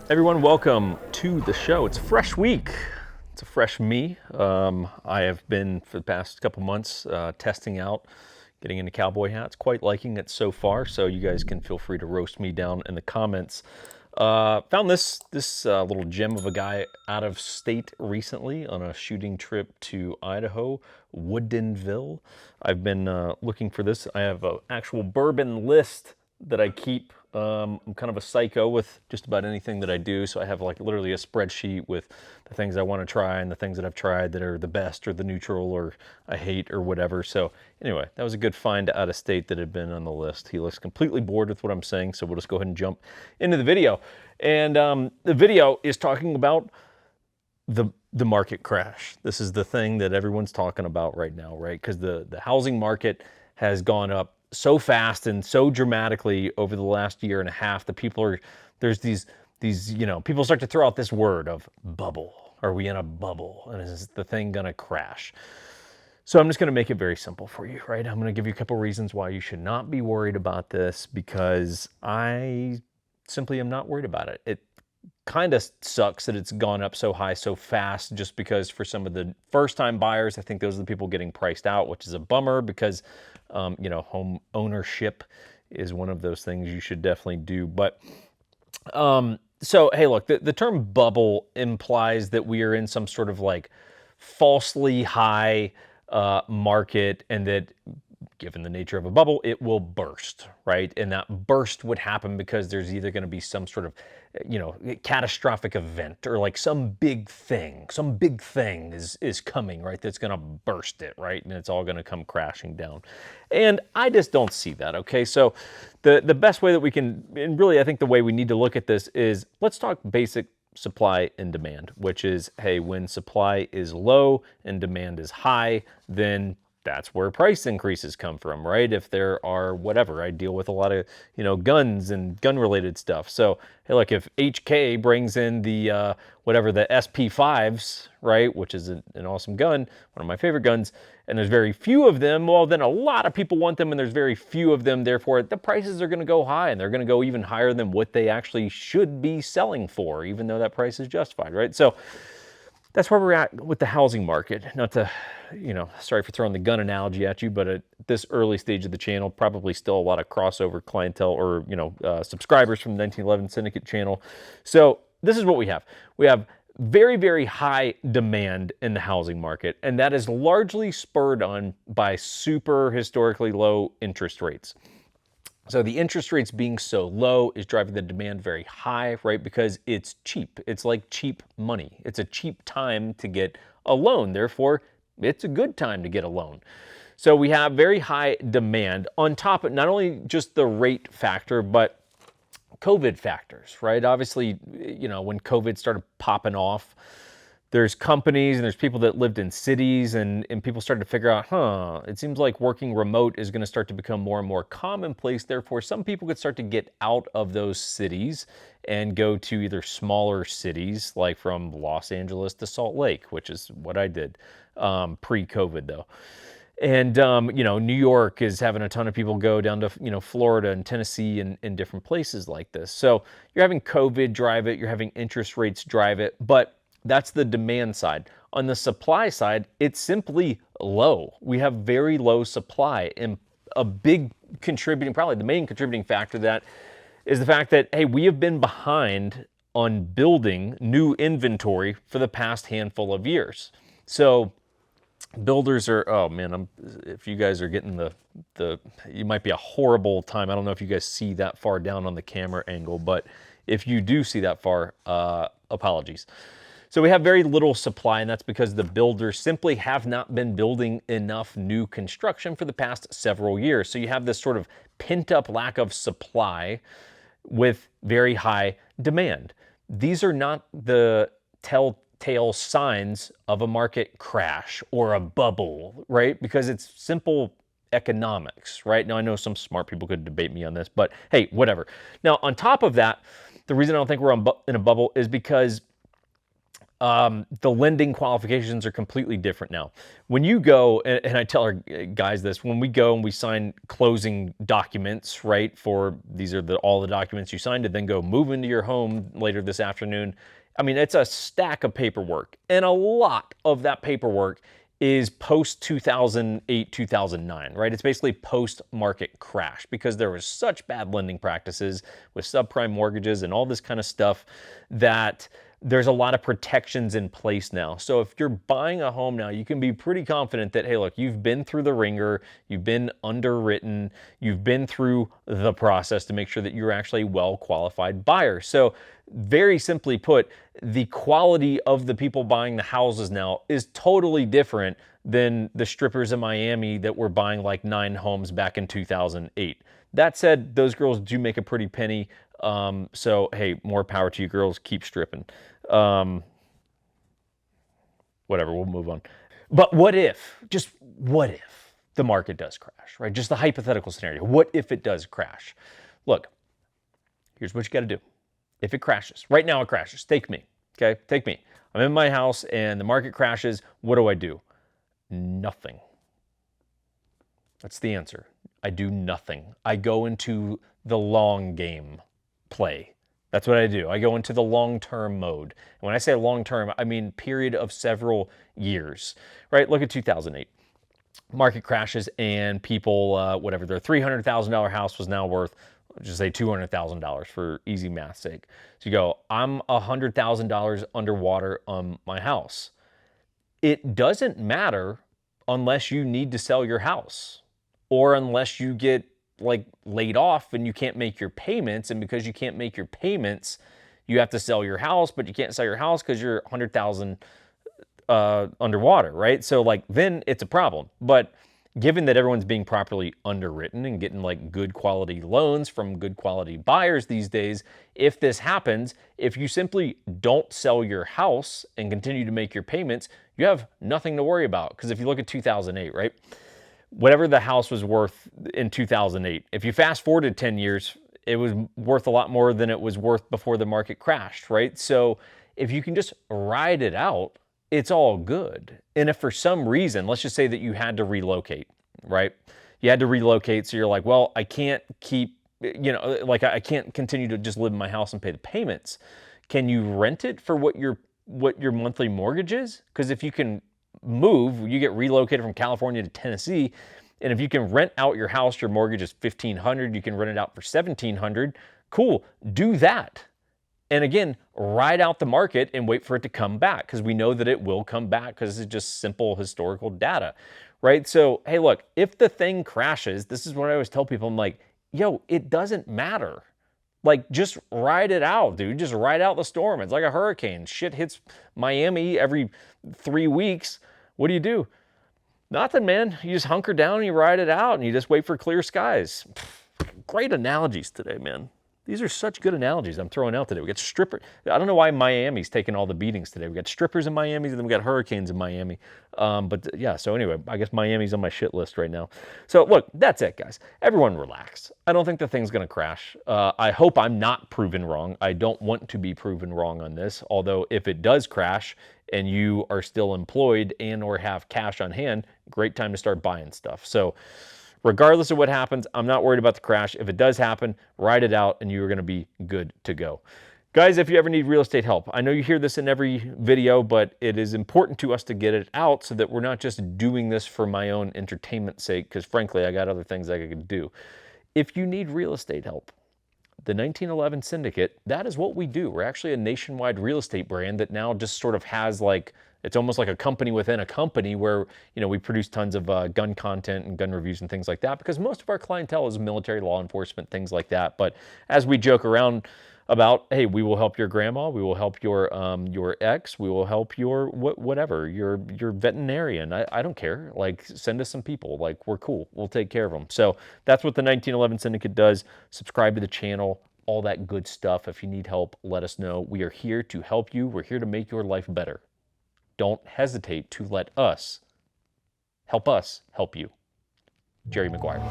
Everyone, welcome to the show. It's a fresh week. It's a fresh me. I have been, for the past couple months, testing out getting into cowboy hats. Quite liking it so far, so you guys can feel free to roast me down in the comments. Found this little gem of a guy out of state recently on a shooting trip to Idaho, Woodinville. I've been looking for this. I have an actual bourbon list that I keep. I'm kind of a psycho with just about anything that I do, so I have like literally a spreadsheet with the things I want to try and the things that I've tried that are the best or the neutral or I hate or whatever. So anyway, that was a good find out of state that had been on the list. He looks completely bored with what I'm saying, so we'll just go ahead and jump into the video. And the video is talking about the market crash. This is the thing that everyone's talking about right now, right? Because the housing market has gone up so fast and so dramatically over the last year and a half that there's these people start to throw out this word of bubble. Are we in a bubble? And is the thing gonna crash? So I'm just gonna make it very simple for you, right? I'm gonna give you a couple reasons why you should not be worried about this, because I simply am not worried about it. It kind of sucks that it's gone up so high so fast, just because for some of the first time buyers, I think those are the people getting priced out, which is a bummer because home ownership is one of those things you should definitely do. But so hey, look, the term bubble implies that we are in some sort of like falsely high market, and that given the nature of a bubble, it will burst, right? And that burst would happen because there's either going to be some sort of, catastrophic event, or like some big thing is coming, right? That's going to burst it, right? And it's all going to come crashing down. And I just don't see that, okay? So the best way that we can, and really I think the way we need to look at this is, let's talk basic supply and demand, which is, hey, when supply is low and demand is high, then that's where price increases come from, right? If there are whatever, I deal with a lot of, guns and gun related stuff. So, hey, look, if HK brings in the, the SP5s, right, which is an awesome gun, one of my favorite guns, and there's very few of them, well, then a lot of people want them and there's very few of them. Therefore, the prices are going to go high, and they're going to go even higher than what they actually should be selling for, even though that price is justified, right? So that's where we're at with the housing market. Not to, sorry for throwing the gun analogy at you, but at this early stage of the channel, probably still a lot of crossover clientele or, subscribers from the 1911 Syndicate channel. So this is what we have. We have very, very high demand in the housing market, and that is largely spurred on by super historically low interest rates. So the interest rates being so low is driving the demand very high, right? Because it's cheap. It's like cheap money. It's a cheap time to get a loan. Therefore, it's a good time to get a loan. So we have very high demand on top of not only just the rate factor, but COVID factors, right? Obviously, when COVID started popping off, there's companies and there's people that lived in cities, and people started to figure out, it seems like working remote is going to start to become more and more commonplace. Therefore, some people could start to get out of those cities and go to either smaller cities, like from Los Angeles to Salt Lake, which is what I did pre-COVID though. And, New York is having a ton of people go down to, Florida and Tennessee and different places like this. So you're having COVID drive it, you're having interest rates drive it, but that's the demand side. On the supply side, it's simply low. We have very low supply, and a big contributing, probably the main contributing factor to that is the fact that, hey, we have been behind on building new inventory for the past handful of years. So builders are, oh man, if you guys are getting you might be a horrible time. I don't know if you guys see that far down on the camera angle, but if you do see that far, apologies. So we have very little supply, and that's because the builders simply have not been building enough new construction for the past several years. So you have this sort of pent-up lack of supply with very high demand. These are not the telltale signs of a market crash or a bubble, right? Because it's simple economics, right? Now, I know some smart people could debate me on this, but hey, whatever. Now, on top of that, the reason I don't think we're in a bubble is because The lending qualifications are completely different now. When you go, and I tell our guys this, when we go and we sign closing documents, right, for these are all the documents you signed to then go move into your home later this afternoon. I mean, it's a stack of paperwork, and a lot of that paperwork is post 2008, 2009, right? It's basically post market crash because there was such bad lending practices with subprime mortgages and all this kind of stuff that there's a lot of protections in place now. So if you're buying a home now, you can be pretty confident that, hey, look, you've been through the ringer, you've been underwritten, you've been through the process to make sure that you're actually a well-qualified buyer. So very simply put, the quality of the people buying the houses now is totally different than the strippers in Miami that were buying like 9 homes back in 2008. That said, those girls do make a pretty penny. So, hey, more power to you girls. Keep stripping. Whatever, we'll move on. But what if, just what if the market does crash, right? Just the hypothetical scenario. What if it does crash? Look, here's what you got to do. If it crashes, right now it crashes. Take me, okay? Take me. I'm in my house and the market crashes. What do? Nothing. That's the answer. I do nothing. I go into the long game play. That's what I do. I go into the long-term mode. And when I say long-term, I mean period of several years, right? Look at 2008. Market crashes and people, whatever, their $300,000 house was now worth, just say $200,000 for easy math's sake. So you go, I'm $100,000 underwater on my house. It doesn't matter unless you need to sell your house or unless you get like laid off and you can't make your payments. And because you can't make your payments, you have to sell your house, but you can't sell your house because you're 100,000 underwater, right? So like then it's a problem. But given that everyone's being properly underwritten and getting like good quality loans from good quality buyers these days, if this happens, if you simply don't sell your house and continue to make your payments, you have nothing to worry about. Because if you look at 2008, right? Whatever the house was worth in 2008, if you fast forwarded 10 years, it was worth a lot more than it was worth before the market crashed, right? So if you can just ride it out, it's all good. And if for some reason, let's just say that you had to relocate, right? You had to relocate, so you're like, well, I can't keep, like I can't continue to just live in my house and pay the payments. Can you rent it for what your monthly mortgage is? Because if you can move, you get relocated from California to Tennessee, and if you can rent out your house, your mortgage is $1,500, you can rent it out for $1,700. Cool, do that. And again, ride out the market and wait for it to come back because we know that it will come back because it's just simple historical data, right? So, hey, look, if the thing crashes, this is what I always tell people. I'm like, yo, it doesn't matter. Like, just ride it out, dude. Just ride out the storm. It's like a hurricane. Shit hits Miami every 3 weeks. What do? Nothing, man. You just hunker down and you ride it out and you just wait for clear skies. Great analogies today, man. These are such good analogies I'm throwing out today. We got strippers. I don't know why Miami's taking all the beatings today. We got strippers in Miami, and then we got hurricanes in Miami. But yeah, so anyway, I guess Miami's on my shit list right now. So look, that's it, guys. Everyone relax. I don't think the thing's going to crash. I hope I'm not proven wrong. I don't want to be proven wrong on this. Although if it does crash and you are still employed and or have cash on hand, great time to start buying stuff. So regardless of what happens, I'm not worried about the crash. If it does happen, ride it out and you're going to be good to go. Guys, if you ever need real estate help, I know you hear this in every video, but it is important to us to get it out so that we're not just doing this for my own entertainment sake, because frankly, I got other things I could do. If you need real estate help, the 1911 Syndicate, that is what we do. We're actually a nationwide real estate brand that now just sort of has like, it's almost like a company within a company where, we produce tons of gun content and gun reviews and things like that because most of our clientele is military, law enforcement, things like that. But as we joke around about, hey, we will help your grandma, we will help your ex, we will help your whatever, your veterinarian. I don't care. Like, send us some people. Like, we're cool. We'll take care of them. So that's what the 1911 Syndicate does. Subscribe to the channel, all that good stuff. If you need help, let us know. We are here to help you. We're here to make your life better. Don't hesitate to let us help you. Jerry Maguire.